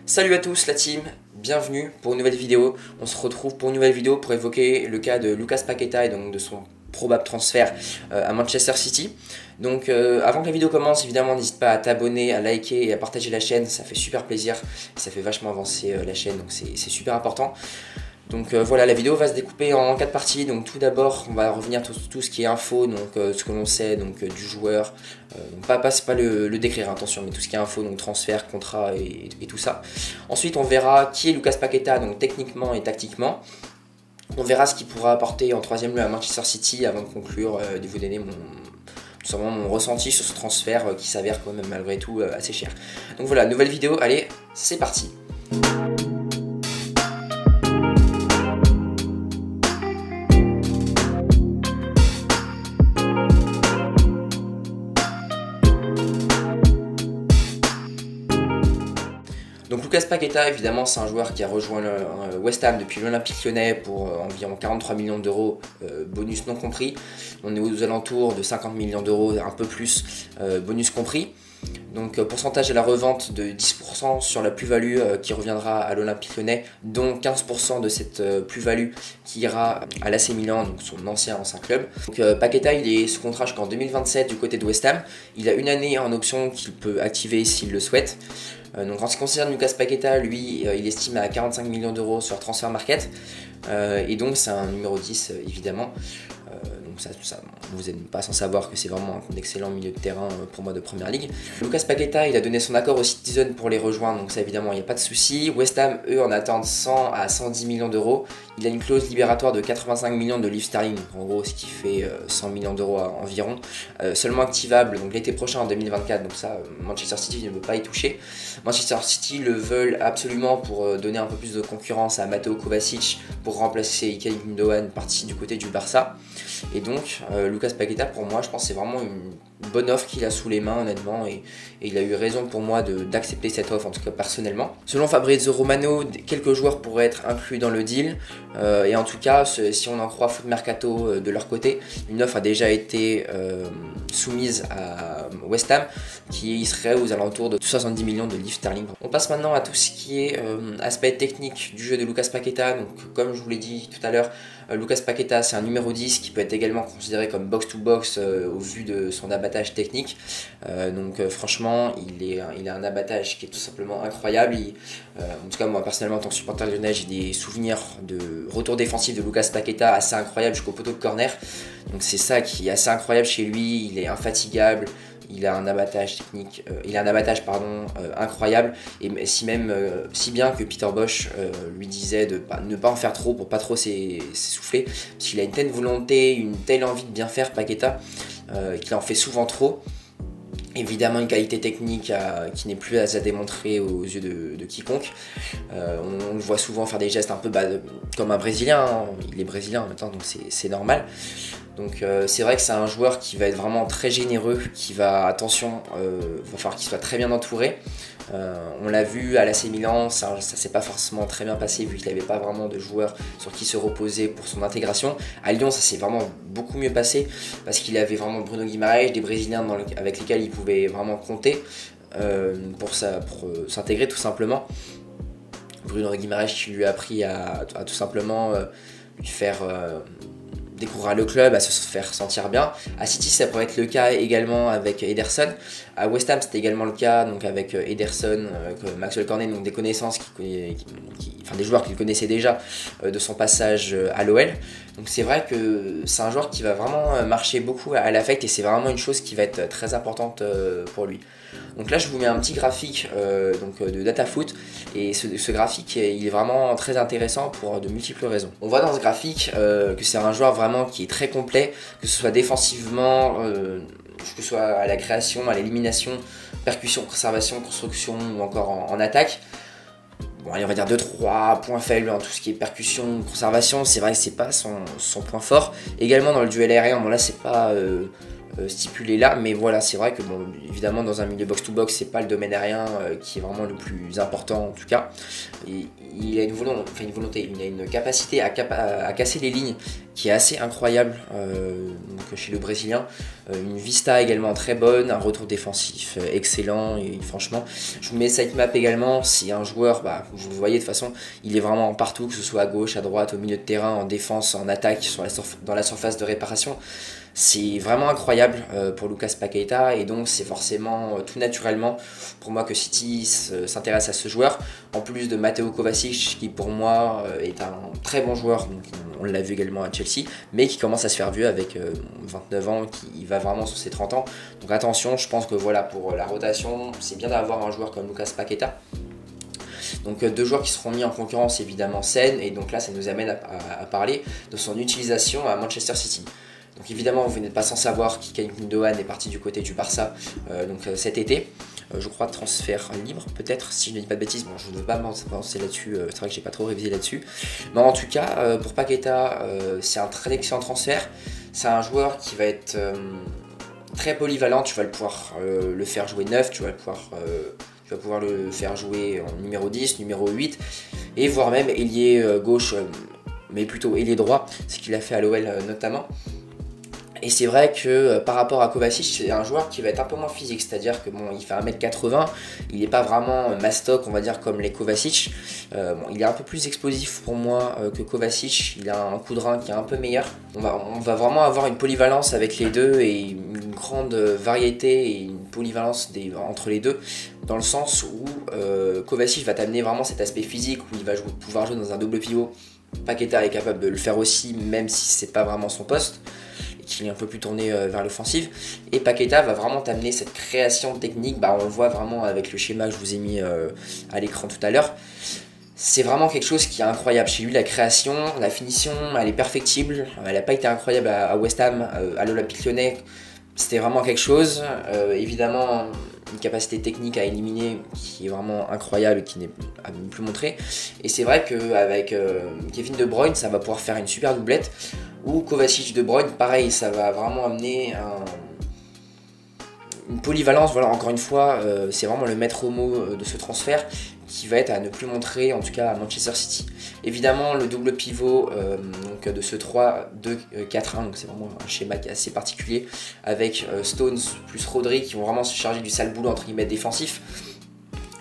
Salut à tous la team, bienvenue pour une nouvelle vidéo. On se retrouve pour une nouvelle vidéo pour évoquer le cas de Lucas Paqueta et donc de son probable transfert à Manchester City. Donc avant que la vidéo commence, évidemment n'hésite pas à t'abonner, à liker et à partager la chaîne, ça fait super plaisir, ça fait vachement avancer la chaîne, donc c'est super important. Donc voilà, la vidéo va se découper en 4 parties. Donc tout d'abord, on va revenir sur tout ce qui est info, donc ce que l'on sait donc du joueur. C'est pas le décrire, attention, mais tout ce qui est info, donc transfert, contrat et tout ça. Ensuite, on verra qui est Lucas Paqueta, donc techniquement et tactiquement. On verra ce qu'il pourra apporter en troisième lieu à Manchester City avant de conclure, de vous donner tout simplement mon ressenti sur ce transfert qui s'avère quand même malgré tout assez cher. Donc voilà, nouvelle vidéo, allez, c'est parti. Donc Lucas Paqueta, évidemment, c'est un joueur qui a rejoint le West Ham depuis l'Olympique Lyonnais pour environ 43 millions d'euros, bonus non compris. On est aux alentours de 50 millions d'euros, un peu plus, bonus compris. Donc pourcentage à la revente de 10% sur la plus-value qui reviendra à l'Olympique Lyonnais, dont 15% de cette plus-value qui ira à l'AC Milan, donc son ancien club. Donc Paqueta, il est sous contrat jusqu'en 2027 du côté de West Ham. Il a une année en option qu'il peut activer s'il le souhaite. Donc en ce qui concerne Lucas Paqueta, lui, il estime à 45 millions d'euros sur Transfer Market. Et donc c'est un numéro 10 évidemment. Donc ça, vous n'êtes pas sans savoir que c'est vraiment un excellent milieu de terrain pour moi de première ligue. Lucas Paqueta, il a donné son accord aux Citizens pour les rejoindre, donc ça évidemment il n'y a pas de souci. West Ham, eux, en attendent 100 à 110 millions d'euros. Il a une clause libératoire de 85 millions de livres sterling, en gros ce qui fait 100 millions d'euros environ, seulement activable donc l'été prochain en 2024, donc ça Manchester City ne veut pas y toucher. Manchester City le veulent absolument pour donner un peu plus de concurrence à Mateo Kovacic pour remplacer Ilkay Gundogan parti du côté du Barça. Et donc Lucas Paqueta, pour moi je pense que c'est vraiment une bonne offre qu'il a sous les mains honnêtement, et il a eu raison pour moi d'accepter cette offre, en tout cas personnellement. Selon Fabrizio Romano, quelques joueurs pourraient être inclus dans le deal, et en tout cas si on en croit Foot Mercato de leur côté, une offre a déjà été soumise à West Ham qui serait aux alentours de 70 millions de livres sterling. On passe maintenant à tout ce qui est aspect technique du jeu de Lucas Paqueta. Donc comme je vous l'ai dit tout à l'heure, Lucas Paqueta c'est un numéro 10 qui peut être également considéré comme box-to-box au vu de son abattage technique. Franchement il a un abattage qui est tout simplement incroyable. En tout cas moi personnellement en tant que supporter lyonnais, j'ai des souvenirs de retour défensif de Lucas Paqueta assez incroyable jusqu'au poteau de corner. Donc c'est ça qui est assez incroyable chez lui, il est infatigable. Il a un abattage technique, incroyable, et si bien que Peter Bosz lui disait de ne pas en faire trop pour pas trop s'essouffler, parce qu'il a une telle volonté, une telle envie de bien faire Paqueta, qu'il en fait souvent trop. Évidemment une qualité technique qui n'est plus à démontrer aux yeux de quiconque. On le voit souvent faire des gestes un peu comme un Brésilien, hein. Il est brésilien en même temps, donc c'est normal. Donc c'est vrai que c'est un joueur qui va être vraiment très généreux, qui va, attention, va falloir qu'il soit très bien entouré. On l'a vu à l'AC Milan, ça s'est pas forcément très bien passé vu qu'il n'avait pas vraiment de joueurs sur qui se reposer pour son intégration. À Lyon ça s'est vraiment beaucoup mieux passé parce qu'il avait vraiment Bruno Guimaraes, des Brésiliens avec lesquels il pouvait vraiment compter pour s'intégrer tout simplement. Bruno Guimaraes qui lui a appris à tout simplement lui faire découvrir le club, à se faire sentir bien. À City ça pourrait être le cas également avec Ederson. À West Ham c'était également le cas donc avec Ederson, Maxwell Cornet, donc des connaissances des joueurs qu'il connaissait déjà de son passage à l'OL. Donc c'est vrai que c'est un joueur qui va vraiment marcher beaucoup à l'affect, et c'est vraiment une chose qui va être très importante pour lui. Donc là je vous mets un petit graphique de DataFoot, et ce graphique il est vraiment très intéressant pour de multiples raisons. On voit dans ce graphique que c'est un joueur vraiment qui est très complet, que ce soit défensivement, que ce soit à la création, à l'élimination, percussion, conservation, construction ou encore en attaque. Bon, allez, on va dire 2-3 points faibles, tout ce qui est percussion, conservation, c'est vrai que c'est pas son point fort. Également dans le duel aérien, bon là c'est pas stipulé là, mais voilà, c'est vrai que bon, évidemment dans un milieu box-to-box, c'est pas le domaine aérien qui est vraiment le plus important en tout cas. Et il a une volonté, il a une capacité à casser les lignes qui est assez incroyable donc chez le Brésilien. Une vista également très bonne, un retour défensif excellent, et franchement, je vous mets sitemap également. C'est un joueur, vous le voyez de toute façon, il est vraiment partout, que ce soit à gauche, à droite, au milieu de terrain, en défense, en attaque, dans la surface de réparation. C'est vraiment incroyable pour Lucas Paqueta, et donc c'est forcément tout naturellement pour moi que City s'intéresse à ce joueur, en plus de Mateo Kovacic qui pour moi est un très bon joueur, donc on l'a vu également à Chelsea, mais qui commence à se faire vieux avec 29 ans, qui va vraiment sur ses 30 ans, donc attention, je pense que voilà, pour la rotation, c'est bien d'avoir un joueur comme Lucas Paqueta. Donc deux joueurs qui seront mis en concurrence évidemment saine, et donc là ça nous amène à parler de son utilisation à Manchester City. Donc évidemment vous n'êtes pas sans savoir qu'Ilkay Gündoğan est parti du côté du Barça cet été. Je crois transfert libre peut-être, si je ne dis pas de bêtises. Bon, je ne veux pas m'avancer là-dessus, c'est vrai que j'ai pas trop révisé là-dessus. Mais en tout cas, pour Paqueta, c'est un très excellent transfert. C'est un joueur qui va être très polyvalent, tu vas pouvoir le faire jouer neuf, tu vas pouvoir le faire jouer en numéro 10, numéro 8, et voire même ailier gauche, mais plutôt ailier droit, ce qu'il a fait à l'OL notamment. Et c'est vrai que par rapport à Kovacic, c'est un joueur qui va être un peu moins physique, c'est-à-dire que bon, il fait 1m80, il n'est pas vraiment mastoc, on va dire, comme les Kovacic. Bon, il est un peu plus explosif pour moi que Kovacic, il a un coup de rein qui est un peu meilleur. On va vraiment avoir une polyvalence avec les deux, et une grande variété et une polyvalence entre les deux, dans le sens où Kovacic va t'amener vraiment cet aspect physique, où il va pouvoir jouer dans un double pivot. Paqueta est capable de le faire aussi, même si c'est pas vraiment son poste, et qu'il est un peu plus tourné vers l'offensive. Et Paqueta va vraiment t'amener cette création technique, on le voit vraiment avec le schéma que je vous ai mis à l'écran tout à l'heure. C'est vraiment quelque chose qui est incroyable chez lui, la création, la finition, elle est perfectible. Elle n'a pas été incroyable à West Ham, à l'Olympique Lyonnais, c'était vraiment quelque chose. Évidemment, une capacité technique à éliminer qui est vraiment incroyable et qui n'est à ne plus montrer. Et c'est vrai qu'avec Kevin De Bruyne, ça va pouvoir faire une super doublette. Ou Kovacic De Bruyne, pareil, ça va vraiment amener une polyvalence. Voilà, encore une fois, c'est vraiment le maître mot de ce transfert, qui va être à ne plus montrer, en tout cas à Manchester City. Évidemment, le double pivot donc de ce 3-2-4-1, donc c'est vraiment un schéma qui est assez particulier, avec Stones plus Rodri qui vont vraiment se charger du sale boulot entre guillemets défensif,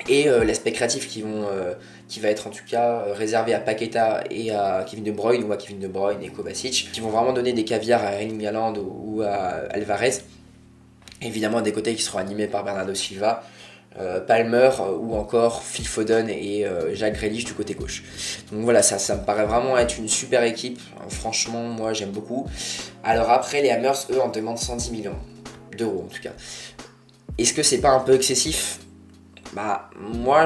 et l'aspect créatif qui va être en tout cas réservé à Paqueta et à Kevin De Bruyne, ou à Kevin De Bruyne et Kovacic, qui vont vraiment donner des caviars à Erling Haaland ou à Alvarez. Évidemment, des côtés qui seront animés par Bernardo Silva, Palmer ou encore Phil Foden et Jack Grealish du côté gauche. Donc voilà, ça me paraît vraiment être une super équipe. Franchement, moi j'aime beaucoup. Alors après, les Hammers, eux, en demandent 110 millions d'euros en tout cas. Est-ce que c'est pas un peu excessif? Moi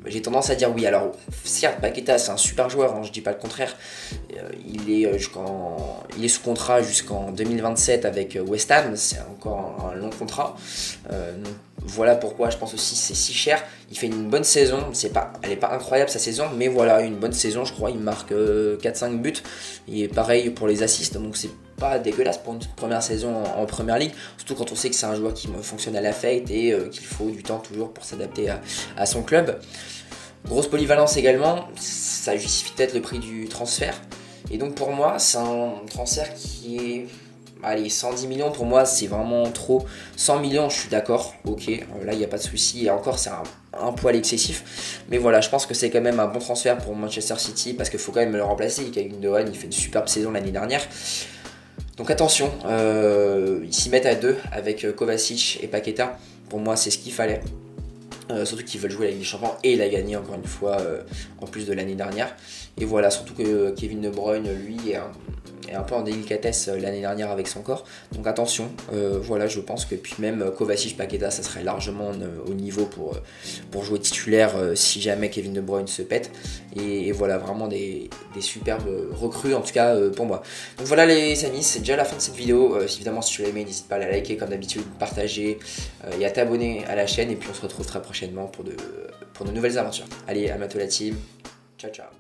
j'ai tendance à dire oui. Alors certes, Paqueta c'est un super joueur, je dis pas le contraire. Il est sous contrat jusqu'en 2027 avec West Ham, c'est encore un long contrat. Donc voilà pourquoi je pense aussi c'est si cher. Il fait une bonne saison, elle n'est pas incroyable sa saison, mais voilà, une bonne saison, je crois. Il marque 4-5 buts, et pareil pour les assists, donc c'est pas dégueulasse pour une première saison en première ligue, surtout quand on sait que c'est un joueur qui fonctionne à la fête et qu'il faut du temps toujours pour s'adapter à son club. Grosse polyvalence également, ça justifie peut-être le prix du transfert. Et donc pour moi, c'est un transfert qui est... Allez, 110 millions pour moi, c'est vraiment trop. 100 millions, je suis d'accord, ok, là il n'y a pas de souci. Et encore, c'est un poil excessif. Mais voilà, je pense que c'est quand même un bon transfert pour Manchester City, parce qu'il faut quand même le remplacer. Ilkay Gündoğan, il fait une superbe saison l'année dernière. Donc attention, ils s'y mettent à deux avec Kovacic et Paqueta. Pour moi, c'est ce qu'il fallait. Surtout qu'ils veulent jouer la Ligue des Champions et la gagner encore une fois en plus de l'année dernière. Et voilà, surtout que Kevin De Bruyne, lui, est un peu en délicatesse l'année dernière avec son corps. Donc attention, voilà, je pense que puis même Kovacic, Paqueta, ça serait largement au niveau pour jouer titulaire si jamais Kevin De Bruyne se pète. Et voilà, vraiment des superbes recrues, en tout cas pour moi. Donc voilà les amis, c'est déjà la fin de cette vidéo. Évidemment, si tu l'as aimé, n'hésite pas à la liker comme d'habitude, partager et à t'abonner à la chaîne. Et puis on se retrouve très prochainement pour de nouvelles aventures. Allez, à bientôt la team. Ciao, ciao.